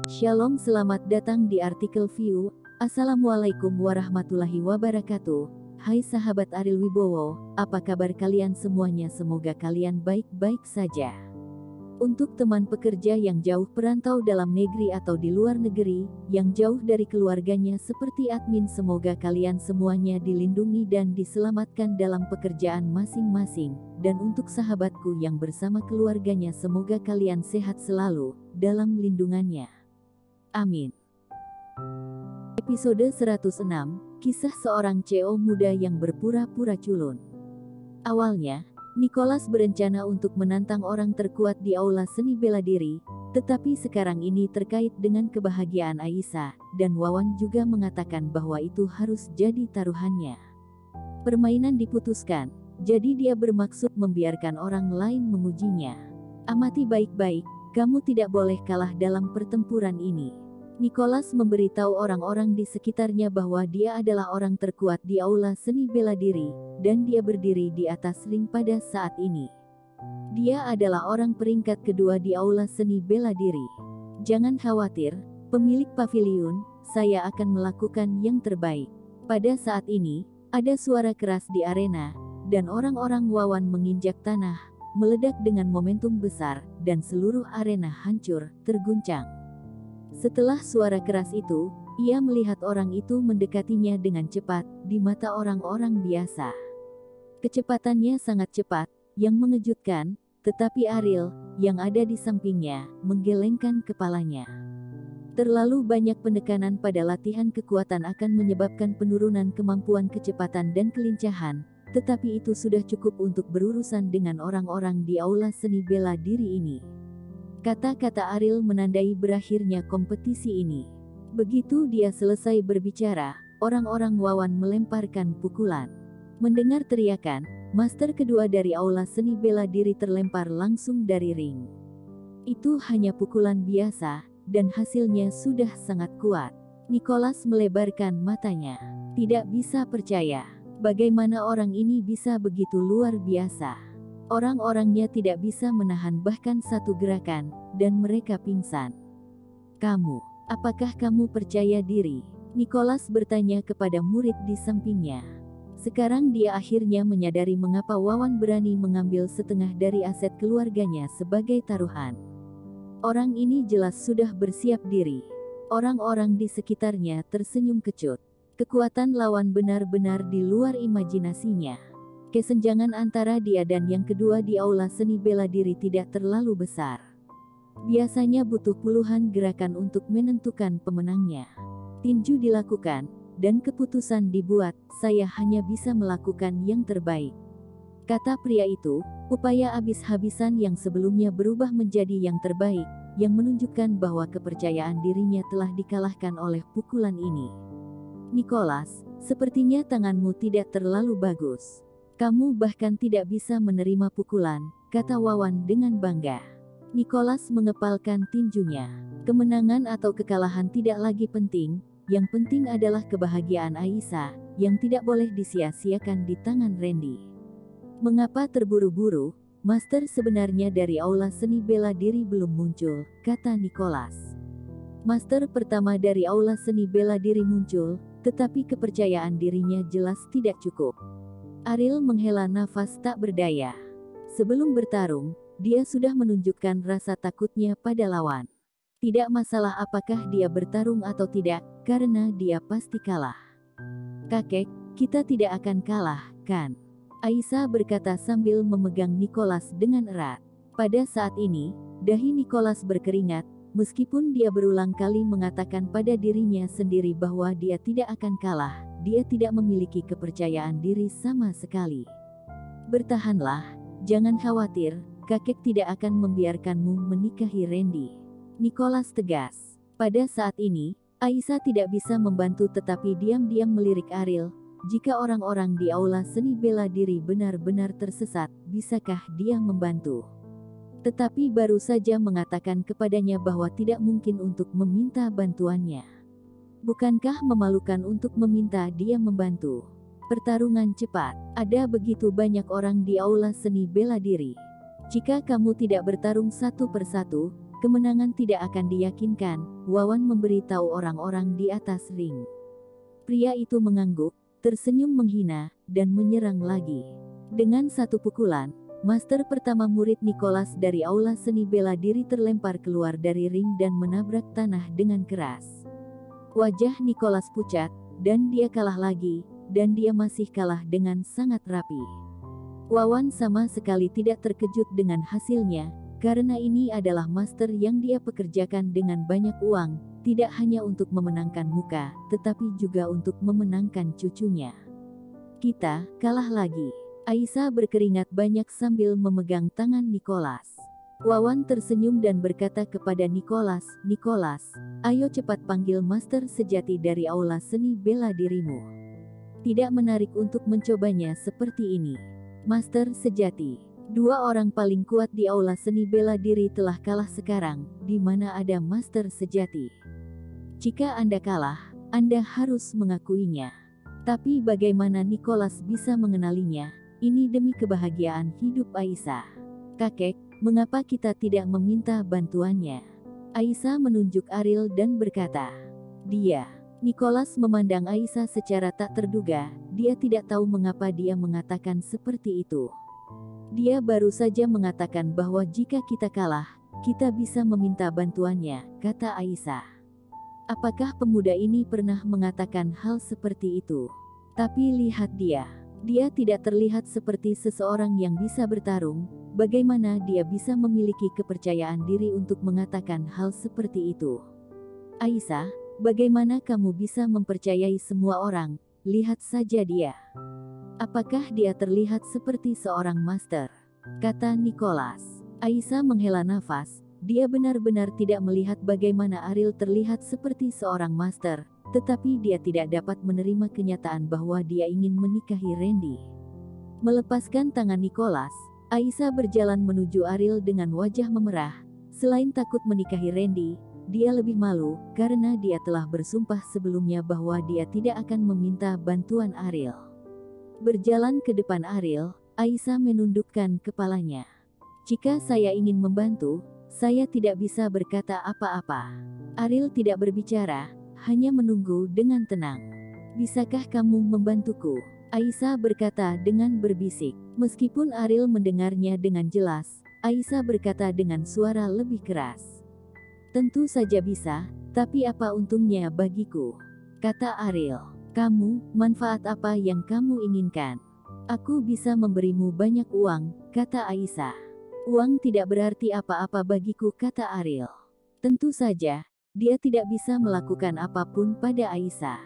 Shalom, selamat datang di artikel View. Assalamualaikum warahmatullahi wabarakatuh. Hai sahabat Ariel Wibowo, apa kabar kalian semuanya? Semoga kalian baik-baik saja. Untuk teman pekerja yang jauh perantau dalam negeri atau di luar negeri, yang jauh dari keluarganya seperti admin, semoga kalian semuanya dilindungi dan diselamatkan dalam pekerjaan masing-masing. Dan untuk sahabatku yang bersama keluarganya, semoga kalian sehat selalu dalam lindungannya. Amin. Episode 106, kisah seorang CEO muda yang berpura-pura culun. Awalnya, Nicholas berencana untuk menantang orang terkuat di aula seni bela diri, tetapi sekarang ini terkait dengan kebahagiaan Aisyah, dan Wawan juga mengatakan bahwa itu harus jadi taruhannya. Permainan diputuskan, jadi dia bermaksud membiarkan orang lain memujinya. Amati baik-baik, kamu tidak boleh kalah dalam pertempuran ini. Nicholas memberitahu orang-orang di sekitarnya bahwa dia adalah orang terkuat di aula seni bela diri, dan dia berdiri di atas ring pada saat ini. Dia adalah orang peringkat kedua di aula seni bela diri. Jangan khawatir, pemilik paviliun, saya akan melakukan yang terbaik. Pada saat ini, ada suara keras di arena, dan orang-orang Wawan menginjak tanah, meledak dengan momentum besar, dan seluruh arena hancur, terguncang. Setelah suara keras itu, ia melihat orang itu mendekatinya dengan cepat, di mata orang-orang biasa. Kecepatannya sangat cepat, yang mengejutkan, tetapi Ariel, yang ada di sampingnya, menggelengkan kepalanya. Terlalu banyak penekanan pada latihan kekuatan akan menyebabkan penurunan kemampuan kecepatan dan kelincahan, tetapi itu sudah cukup untuk berurusan dengan orang-orang di aula seni bela diri ini. Kata-kata Ariel menandai berakhirnya kompetisi ini. Begitu dia selesai berbicara, orang-orang Wawan melemparkan pukulan. Mendengar teriakan, master kedua dari aula seni bela diri terlempar langsung dari ring. Itu hanya pukulan biasa, dan hasilnya sudah sangat kuat. Nicholas melebarkan matanya. Tidak bisa percaya, bagaimana orang ini bisa begitu luar biasa. Orang-orangnya tidak bisa menahan bahkan satu gerakan, dan mereka pingsan. Kamu, apakah kamu percaya diri? Nicholas bertanya kepada murid di sampingnya. Sekarang dia akhirnya menyadari mengapa Wawan berani mengambil setengah dari aset keluarganya sebagai taruhan. Orang ini jelas sudah bersiap diri. Orang-orang di sekitarnya tersenyum kecut. Kekuatan lawan benar-benar di luar imajinasinya. Kesenjangan antara dia dan yang kedua di aula seni bela diri tidak terlalu besar. Biasanya butuh puluhan gerakan untuk menentukan pemenangnya. Tinju dilakukan, dan keputusan dibuat, saya hanya bisa melakukan yang terbaik. Kata pria itu, upaya habis-habisan yang sebelumnya berubah menjadi yang terbaik, yang menunjukkan bahwa kepercayaan dirinya telah dikalahkan oleh pukulan ini. Nicholas, sepertinya tanganmu tidak terlalu bagus. Kamu bahkan tidak bisa menerima pukulan, kata Wawan dengan bangga. Nicholas mengepalkan tinjunya. Kemenangan atau kekalahan tidak lagi penting, yang penting adalah kebahagiaan Aisyah, yang tidak boleh disia-siakan di tangan Randy. Mengapa terburu-buru? Master sebenarnya dari aula seni bela diri belum muncul, kata Nicholas. Master pertama dari aula seni bela diri muncul, tetapi kepercayaan dirinya jelas tidak cukup. Ariel menghela nafas tak berdaya. Sebelum bertarung, dia sudah menunjukkan rasa takutnya pada lawan. Tidak masalah apakah dia bertarung atau tidak, karena dia pasti kalah. Kakek, kita tidak akan kalah, kan? Aisyah berkata sambil memegang Nicholas dengan erat. Pada saat ini, dahi Nicholas berkeringat, meskipun dia berulang kali mengatakan pada dirinya sendiri bahwa dia tidak akan kalah. Dia tidak memiliki kepercayaan diri sama sekali. Bertahanlah, jangan khawatir, kakek tidak akan membiarkanmu menikahi Randy. Nicholas tegas. Pada saat ini, Aisyah tidak bisa membantu tetapi diam-diam melirik Ariel. Jika orang-orang di aula seni bela diri benar-benar tersesat, bisakah dia membantu? Tetapi baru saja mengatakan kepadanya bahwa tidak mungkin untuk meminta bantuannya. Bukankah memalukan untuk meminta dia membantu? Pertarungan cepat. Ada begitu banyak orang di aula seni bela diri. Jika kamu tidak bertarung satu persatu, kemenangan tidak akan diyakinkan, Wawan memberitahu orang-orang di atas ring. Pria itu mengangguk, tersenyum menghina, dan menyerang lagi. Dengan satu pukulan, master pertama murid Nicholas dari aula seni bela diri terlempar keluar dari ring dan menabrak tanah dengan keras. Wajah Nicholas pucat, dan dia kalah lagi, dan dia masih kalah dengan sangat rapi. Wawan sama sekali tidak terkejut dengan hasilnya, karena ini adalah master yang dia pekerjakan dengan banyak uang, tidak hanya untuk memenangkan muka, tetapi juga untuk memenangkan cucunya. Kita kalah lagi. Aisyah berkeringat banyak sambil memegang tangan Nicholas. Wawan tersenyum dan berkata kepada Nicholas, "Nicholas, ayo cepat panggil master sejati dari aula seni bela dirimu. Tidak menarik untuk mencobanya seperti ini." Master sejati. Dua orang paling kuat di aula seni bela diri telah kalah sekarang, di mana ada master sejati. Jika Anda kalah, Anda harus mengakuinya. Tapi bagaimana Nicholas bisa mengenalinya? Ini demi kebahagiaan hidup Aisyah. "Kakek, mengapa kita tidak meminta bantuannya?" Aisyah menunjuk Ariel dan berkata, "Dia." Nicholas memandang Aisyah secara tak terduga, dia tidak tahu mengapa dia mengatakan seperti itu. Dia baru saja mengatakan bahwa jika kita kalah, kita bisa meminta bantuannya, kata Aisyah. Apakah pemuda ini pernah mengatakan hal seperti itu? Tapi lihat dia. Dia tidak terlihat seperti seseorang yang bisa bertarung. Bagaimana dia bisa memiliki kepercayaan diri untuk mengatakan hal seperti itu? Aisyah, bagaimana kamu bisa mempercayai semua orang? Lihat saja dia. Apakah dia terlihat seperti seorang master? Kata Nicholas. Aisyah menghela nafas. Dia benar-benar tidak melihat bagaimana Ariel terlihat seperti seorang master, tetapi dia tidak dapat menerima kenyataan bahwa dia ingin menikahi Randy. Melepaskan tangan Nicholas, Aisyah berjalan menuju Ariel dengan wajah memerah. Selain takut menikahi Randy, dia lebih malu karena dia telah bersumpah sebelumnya bahwa dia tidak akan meminta bantuan Ariel. Berjalan ke depan Ariel, Aisyah menundukkan kepalanya. "Jika saya ingin membantu, saya tidak bisa berkata apa-apa." Ariel tidak berbicara, hanya menunggu dengan tenang. "Bisakah kamu membantuku?" Aisyah berkata dengan berbisik. Meskipun Ariel mendengarnya dengan jelas, Aisyah berkata dengan suara lebih keras. "Tentu saja bisa, tapi apa untungnya bagiku?" Kata Ariel. "Kamu, manfaat apa yang kamu inginkan?" "Aku bisa memberimu banyak uang," kata Aisyah. "Uang tidak berarti apa-apa bagiku," kata Ariel. Tentu saja, dia tidak bisa melakukan apapun pada Aisyah.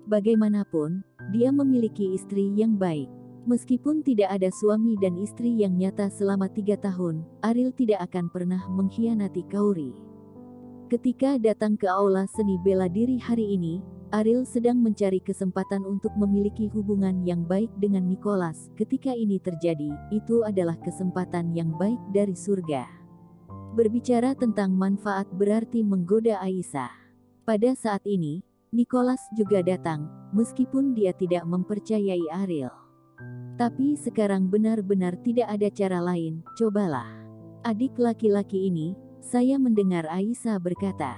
Bagaimanapun, dia memiliki istri yang baik. Meskipun tidak ada suami dan istri yang nyata selama 3 tahun, Ariel tidak akan pernah mengkhianati Kauri. Ketika datang ke aula seni bela diri hari ini, Ariel sedang mencari kesempatan untuk memiliki hubungan yang baik dengan Nicholas. Ketika ini terjadi, itu adalah kesempatan yang baik dari surga. Berbicara tentang manfaat berarti menggoda Aisyah. Pada saat ini, Nicholas juga datang, meskipun dia tidak mempercayai Ariel. Tapi sekarang benar-benar tidak ada cara lain, cobalah. "Adik laki-laki ini," saya mendengar Aisyah berkata.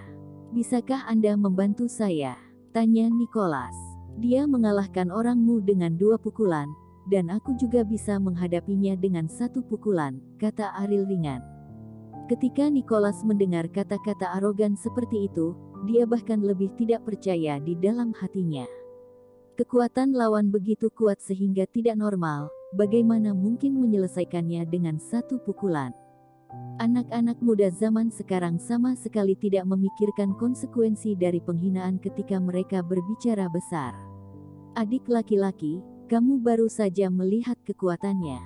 "Bisakah Anda membantu saya?" tanya Nicholas. "Dia mengalahkan orangmu dengan 2 pukulan, dan aku juga bisa menghadapinya dengan 1 pukulan," kata Ariel ringan. Ketika Nicholas mendengar kata-kata arogan seperti itu, dia bahkan lebih tidak percaya di dalam hatinya. Kekuatan lawan begitu kuat sehingga tidak normal, bagaimana mungkin menyelesaikannya dengan 1 pukulan? Anak-anak muda zaman sekarang sama sekali tidak memikirkan konsekuensi dari penghinaan ketika mereka berbicara besar. "Adik laki-laki, kamu baru saja melihat kekuatannya.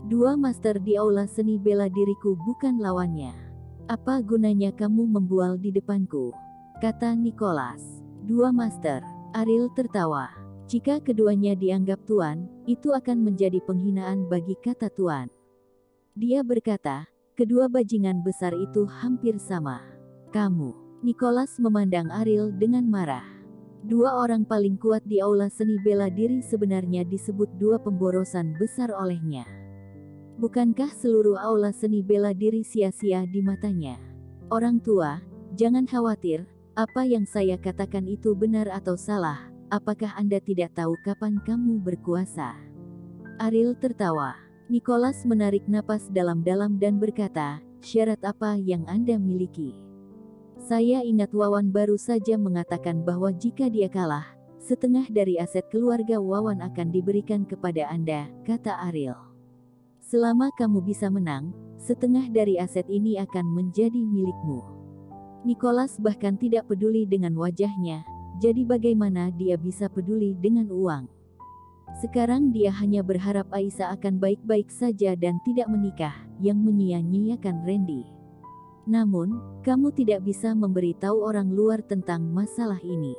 2 master di aula seni bela diriku bukan lawannya. Apa gunanya kamu membual di depanku?" kata Nicholas. "2 master." Ariel tertawa. "Jika keduanya dianggap tuan, itu akan menjadi penghinaan bagi kata tuan." Dia berkata, "Kedua bajingan besar itu hampir sama. Kamu." Nicholas memandang Ariel dengan marah. 2 orang paling kuat di aula seni bela diri sebenarnya disebut 2 pemborosan besar olehnya. Bukankah seluruh aula seni bela diri sia-sia di matanya? Orang tua, jangan khawatir, apa yang saya katakan itu benar atau salah, apakah Anda tidak tahu kapan kamu berkuasa? Ariel tertawa. Nicholas menarik napas dalam-dalam dan berkata, syarat apa yang Anda miliki? Saya ingat Wawan baru saja mengatakan bahwa jika dia kalah, setengah dari aset keluarga Wawan akan diberikan kepada Anda, kata Ariel. Selama kamu bisa menang, setengah dari aset ini akan menjadi milikmu. Nicholas bahkan tidak peduli dengan wajahnya, jadi bagaimana dia bisa peduli dengan uang? Sekarang dia hanya berharap Aisyah akan baik-baik saja dan tidak menikah, yang menyia-nyiakan Randy. Namun, kamu tidak bisa memberitahu orang luar tentang masalah ini.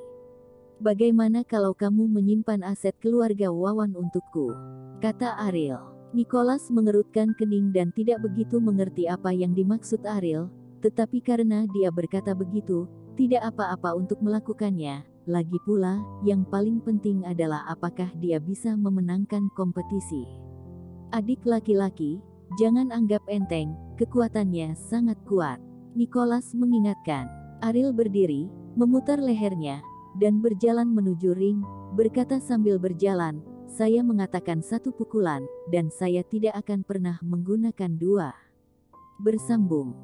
Bagaimana kalau kamu menyimpan aset keluarga Wawan untukku? Kata Ariel. Nicholas mengerutkan kening dan tidak begitu mengerti apa yang dimaksud Ariel, tetapi karena dia berkata begitu, tidak apa-apa untuk melakukannya. Lagi pula, yang paling penting adalah apakah dia bisa memenangkan kompetisi. Adik laki-laki, jangan anggap enteng, kekuatannya sangat kuat. Nicholas mengingatkan. Ariel berdiri, memutar lehernya, dan berjalan menuju ring, berkata sambil berjalan, saya mengatakan satu pukulan, dan saya tidak akan pernah menggunakan dua. Bersambung.